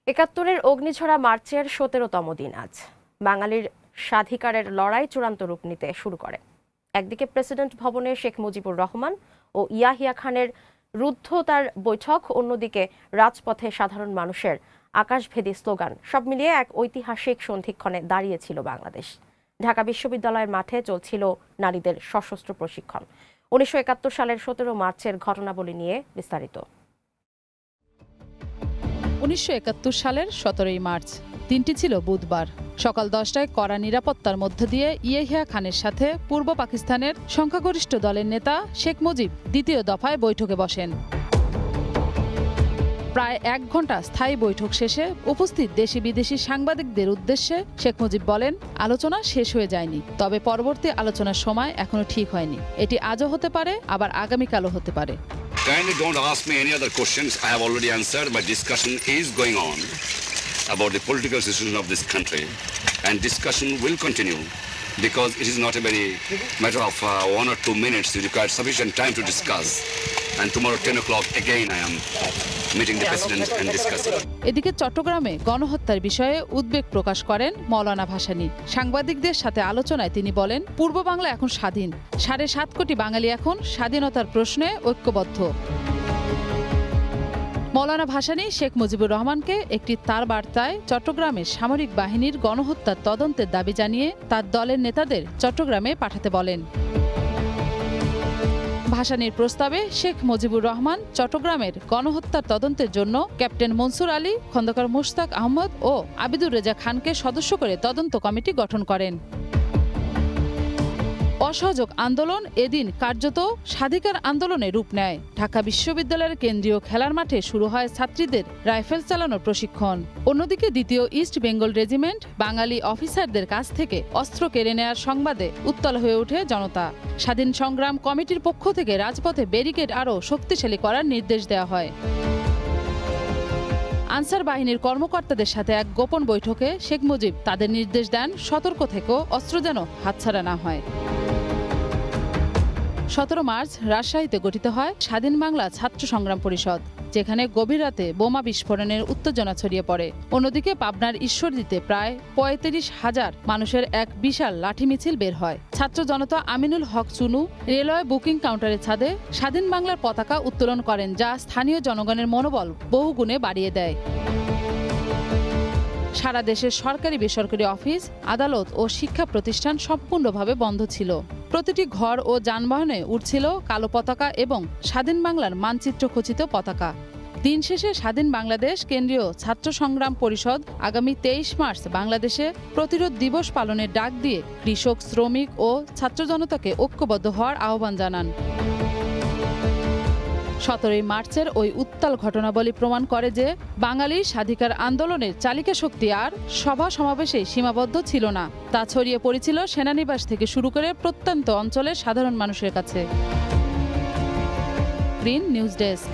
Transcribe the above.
একাত্তরের অগ্নিঝরা মার্চের ১৭তম দিন আজ বাঙালির স্বাধিকারের লড়াই চূড়ান্ত রূপ নিতে শুরু করে। একদিকে প্রেসিডেন্ট ভবনে শেখ মুজিবুর রহমান ও ইয়াহিয়া খানের রুদ্ধতার বৈঠক, অন্যদিকে রাজপথে সাধারণ মানুষের আকাশভেদী স্লোগান, সব মিলিয়ে এক ঐতিহাসিক সন্ধিক্ষণে দাঁড়িয়েছিল বাংলাদেশ। ঢাকা বিশ্ববিদ্যালয়ের মাঠে চলছিল নারীদের সশস্ত্র প্রশিক্ষণ। ১৯৭১ সালের ১৭ মার্চের ঘটনাবলী নিয়ে বিস্তারিত। ১৯৭১ সালের ১৭ই মার্চ দিনটি ছিল বুধবার। সকাল ১০টায় কড়া নিরাপত্তার মধ্য দিয়ে ইয়াহিয়া খানের সাথে পূর্ব পাকিস্তানের সংখ্যাগরিষ্ঠ দলের নেতা শেখ মুজিব দ্বিতীয় দফায় বৈঠকে বসেন। প্রায় ১ ঘণ্টা স্থায়ী বৈঠক শেষে উপস্থিত দেশি বিদেশি সাংবাদিকদের উদ্দেশ্যে শেখ মুজিব বলেন, আলোচনা শেষ হয়ে যায়নি, তবে পরবর্তী আলোচনার সময় এখনো ঠিক হয়নি। এটি আজও হতে পারে, আবার আগামীকালও হতে পারে। Kindly don't ask me any other questions. I have already answered. My discussion is going on about the political situation of this country, and discussion will continue because it is not a very matter of 1 or 2 minutes. You require sufficient time to discuss. And tomorrow 10 o'clock again I am meeting the president and discussing. এদিকে চট্টগ্রামে গণহত্যার বিষয়ে উদ্বেগ প্রকাশ করেন মওলানা ভাসানী। সাংবাদিকদের সাথে আলোচনায় তিনি বলেন, পূর্ব বাংলা এখন স্বাধীন, ৭.৫ কোটি বাঙালি এখন স্বাধীনতার প্রশ্নে ঐক্যবদ্ধ। মওলানা ভাসানী শেখ মুজিবুর রহমানকে একটি তার বার্তায় চট্টগ্রামের সামরিক বাহিনীর গণহত্যার তদন্তের দাবি জানিয়ে তার দলের নেতাদের চট্টগ্রামে পাঠাতে বলেন। ভাসানীর প্রস্তাবে শেখ মুজিবুর রহমান চট্টগ্রামের গণহত্যার তদন্তের জন্য ক্যাপ্টেন মনসুর আলী, খন্দকার মুশতাক আহমদ ও আবিদুর রেজা খানকে সদস্য করে তদন্ত কমিটি গঠন করেন। অসহযোগ আন্দোলন এদিন কার্যত স্বাধিকার আন্দোলনে রূপ নেয়। ঢাকা বিশ্ববিদ্যালয়ের কেন্দ্রীয় খেলার মাঠে শুরু হয় ছাত্রীদের রাইফেল চালানোর প্রশিক্ষণ। অন্যদিকে দ্বিতীয় ইস্ট বেঙ্গল রেজিমেন্ট বাঙালি অফিসারদের কাছ থেকে অস্ত্র কেড়ে নেয়ার সংবাদে উত্তাল হয়ে ওঠে জনতা। স্বাধীন সংগ্রাম কমিটির পক্ষ থেকে রাজপথে ব্যারিকেড আরও শক্তিশালী করার নির্দেশ দেওয়া হয়। আনসার বাহিনীর কর্মকর্তাদের সাথে এক গোপন বৈঠকে শেখ মুজিব তাদের নির্দেশ দেন, সতর্ক থেকেও অস্ত্র যেন হাতছাড়া না হয়। ১৭ মার্চ রাজশাহীতে গঠিত হয় স্বাধীন বাংলা ছাত্র সংগ্রাম পরিষদ, যেখানে গভীর রাতে বোমা বিস্ফোরণের উত্তেজনা ছড়িয়ে পড়ে। অন্যদিকে পাবনার ঈশ্বরদীতে প্রায় ৩৫,০০০ মানুষের এক বিশাল লাঠি মিছিল বের হয়। ছাত্র জনতা আমিনুল হক চুনু রেলওয়ে বুকিং কাউন্টারের ছাদে স্বাধীন বাংলার পতাকা উত্তোলন করেন, যা স্থানীয় জনগণের মনোবল বহুগুণে বাড়িয়ে দেয়। সারা দেশের সরকারি বেসরকারি অফিস, আদালত ও শিক্ষা প্রতিষ্ঠান সম্পূর্ণভাবে বন্ধ ছিল। প্রতিটি ঘর ও যানবাহনে উড়ছিল কালো পতাকা এবং স্বাধীন বাংলার মানচিত্র খচিত পতাকা। দিন শেষে স্বাধীন বাংলাদেশ কেন্দ্রীয় ছাত্র সংগ্রাম পরিষদ আগামী ২৩ মার্চ বাংলাদেশে প্রতিরোধ দিবস পালনের ডাক দিয়ে কৃষক, শ্রমিক ও ছাত্র জনতাকে ঐক্যবদ্ধ হওয়ার আহ্বান জানান। ১৭ই মার্চের ওই উত্তাল ঘটনাবলী প্রমাণ করে যে বাঙালির স্বাধিকার আন্দোলনের চালিকা শক্তি আর সভা সমাবেশে সীমাবদ্ধ ছিল না, তা ছড়িয়ে পড়েছিল সেনানিবাস থেকে শুরু করে প্রত্যন্ত অঞ্চলের সাধারণ মানুষের কাছে। Green news desk.